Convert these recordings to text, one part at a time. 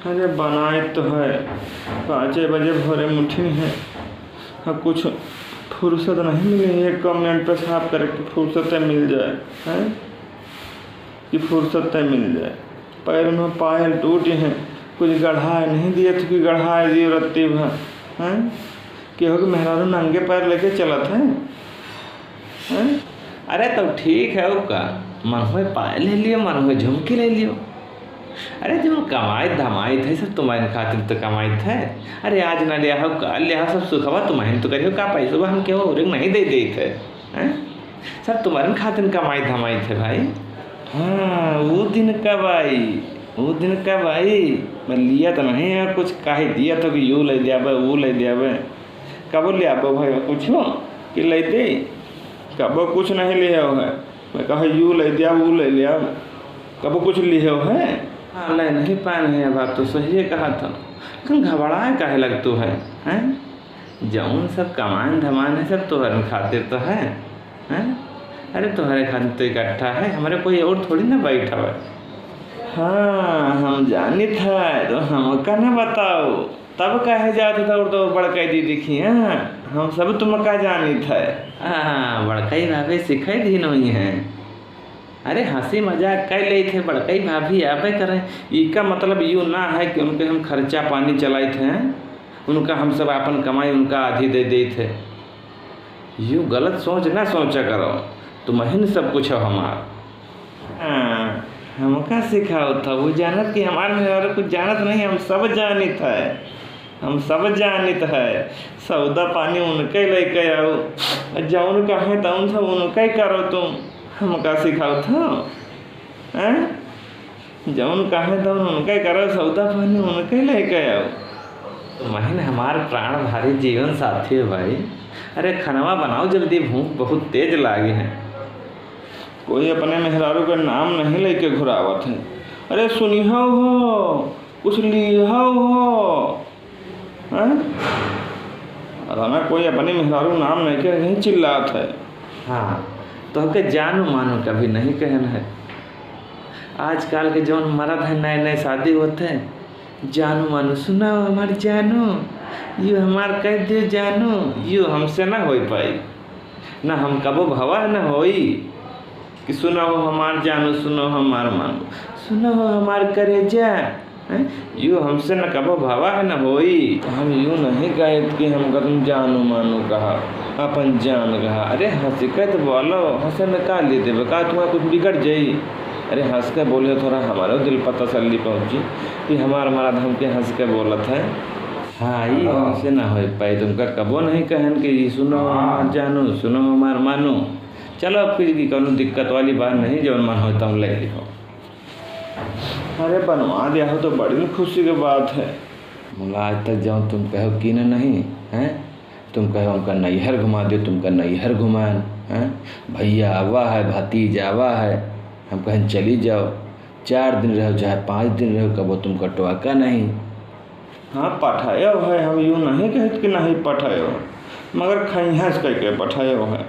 अरे बनाए तो है, 5 बजे भोरे मुठी है। हाँ, कुछ फुर्सत नहीं मिली है 1 मिनट पे साफ करके फुर्सत मिल जाए हैं कि फुर्सत मिल जाए। पैर में पायल टूटी हैं, कुछ गढ़ाए नहीं दिए तो कि गढ़ाए दिए रत्ती भर हैं कि हो कि मेहरारू नंगे पैर लेके चलत हैं। अरे तो ठीक है का मन हो पायल ले लियो, मन हो झुमकी ले लियो। अरे जो कमाई धमाई थे सब तुम्हारे खातिर तो कमाई थे। अरे आज ना लिया हो कल लिया सब सुखवा तुम्हारे तो करियो का पैसा हम क्यों और नहीं दे थे हैं, सब तुम्हारे खातिर कमाई धमाई थे भाई। हाँ वो दिन कब आई, वो दिन कब आई, मैं लिया तो नहीं है कुछ काहे दिया तो कि यूँ ले दिया वो ले दिया कबो लिया भाई कुछ कि ले दे, कबो कुछ नहीं लिया है। मैं कहा यूँ ले दिया वो ले लिया, कबो कुछ लिए हो है। हाँ ले नहीं पाए हैं, बात तो सही है कहा था। कहीं घबराए काहे लगते हैं जौन सब कमान धमान है सब तुम्हारे खातिर तो है हैं। अरे तुम्हारे खातिर तो इकट्ठा है, हमारे कोई और थोड़ी ना बैठा है। हाँ हम जानी था तो हमका ना बताओ तब कहे जाते था और तो बड़काई दी दिखी हैं, हम सब तुमका जानी था। हाँ बड़काई भाभी सिखाई दी नहीं है। अरे हंसी मजाक कर ले थे, बड़काई भाभी आबे करें इसका मतलब यूँ ना है कि उनके हम खर्चा पानी चलाए थे, उनका हम सब अपन कमाई उनका आधी दे दी थे। यूँ गलत सोच ना सोचा करो, तुम्हें सब कुछ हो हमार। हाँ हमका सिखाओ था, वो जानत कि हमारे में कुछ जानत नहीं, हम सब जानित है, हम सब जानित है। सौदा पानी उनके लेके आओ, जौन कहे तौन सब उनके करो तुम, हमका सिखाओ था जौन कहे तौन उनके करो, सौदा पानी उनके लेके आओ। तो महीन हमार प्राण भारी जीवन साथी है भाई। अरे खाना बनाओ जल्दी, भूख बहुत तेज लागे हैं। कोई अपने मेहरारू का नाम नहीं लेके घुरावत है। अरे सुनिहा हो कुछ लिहा हो अरे कोई अपने मेहरारू नाम नहीं के नहीं चिल्लात है। हाँ तो के जानू मानो कभी नहीं कहना है। आजकल के जौन मर्द है नए नए शादी होते हैं, जानू मानो सुनाओ हमारी जानू, यू हमार कह दियो जानू, यू हमसे ना हो पाई ना, हम कबो भवा ना होई कि सुनो हमार जानू, सुनो हमार मानो, सुनो हमार करेजा, यू हमसे न कबो भावा है न होई। हम यूँ नहीं कहे कि हम तुम जानू मानो कहा, अपन जान कहा। अरे हंस के तो बोलो, हंसे में का ले देवे का तुम्हारा कुछ बिगड़ जाई। अरे हंस के बोले थोड़ा हमारे दिल पर तसल्ली पहुँची कि हमारा मर्द हमके हंस के बोलत है। हाँ ये हमसे ना हो पाई, तुमका कबो नहीं कहन कि सुनो हमार जानू, सुनो हमार मानो। चलो अब की कोनो दिक्कत वाली बात नहीं, जौन मन हो तुम ले लिखो। अरे बनवा दिया हो तो बड़ी खुशी की बात है। मुला आज तक जाऊँ तुम कहो कि नहीं हैं, तुम कहो हमका नैहर घुमा दो, तुमका नैहर घुमान हैं, भैया आवा है भतीज आवा है, हम कहें चली जाओ 4 दिन रहो चाहे 5 दिन रहो, कबो तुम कटवा का नहीं। हाँ पठायो है, हम यूँ नहीं कहते कि नहीं पठायो, मगर खैहस कह के पठायो है।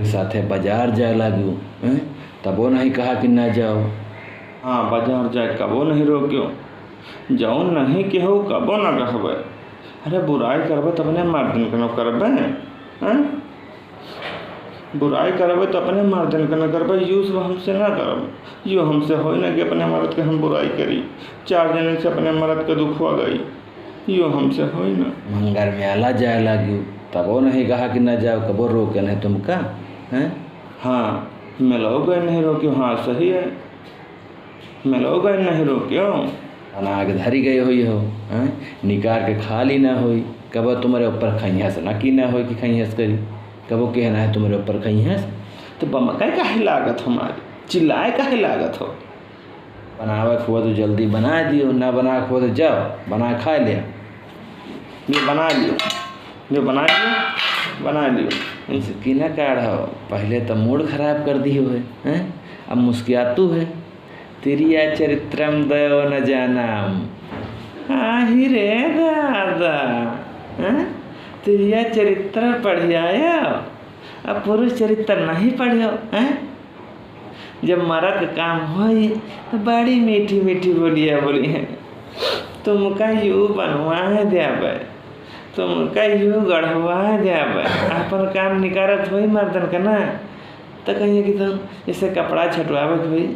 साथे बाजार जाए लागू हैं, तबो नहीं कहा कि ना जाओ। हाँ बाजार जाए कबो नहीं रोक्यो, जाओ नहीं के हो कबो ना कहबे। अरे बुराई करबे तो अपने मर्दन के न करबे हैं, बुराई करबे तो अपने मर्दन के न करबे, यूँ सब हमसे ना करब। यूँ हमसे हो ना कि अपने मर्द के हम बुराई करी, 4 जने से अपने मर्द के दुख हो गई, यूँ हमसे हो ना। मंगर में आला जाए लगी तबो नहीं कहा कि ना जाओ, कबो रोके नहीं तुमका हैं। हाँ मिलो गए नहीं रोक्यो, हाँ सही है मिलो गए नहीं रोक्यो, बना के धरी गए हुई हो हैं, निकार के खा ली ना हुई, कबो तुम्हारे ऊपर खैहस ना की ना हो कि खैहस करी, कबो कहना है तुम्हारे ऊपर खैहस। तो बमकाई काहे लागत हमारी, चिल्लाए काहे लागत हो। बनावे खुआ तो जल्दी बना दियो, ना बना खुआ तो जाओ बना खा लिया, ये बना लियो, जो बना लियो बना लियो, इनसे की ना काढ़ो। पहले तो मूड खराब कर दी हो है, अब मुस्कियातू है। तिरिया चरित्रम दयो न जानम, हाँ ही रे दादा तिरिया चरित्र पढ़िया, अब पुरुष चरित्र नहीं पढ़ियो हैं। जब मर्द काम हो तो बड़ी मीठी मीठी बोलिया बोली हैं, तुमका यूँ बनवा देवे, तुमका यूँ गढ़वा देवे, अपन काम निकारत हुई मर्दन का ना। तो कहिए कि तुम जैसे कपड़ा छटवावत हुई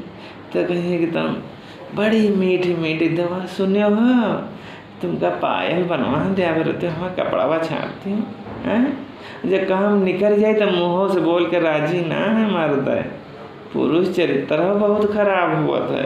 तो कहिए कि तुम बड़ी मीठी मीठी दवा सुनियो हो, तुमका पायल बनवा देवे रहते हम कपड़ावा छाटती हूँ हैं। जब काम निकल जाए तो मुँहों से बोल के राजी ना है मर्द है। पुरुष चरित्र बहुत खराब हुआ था।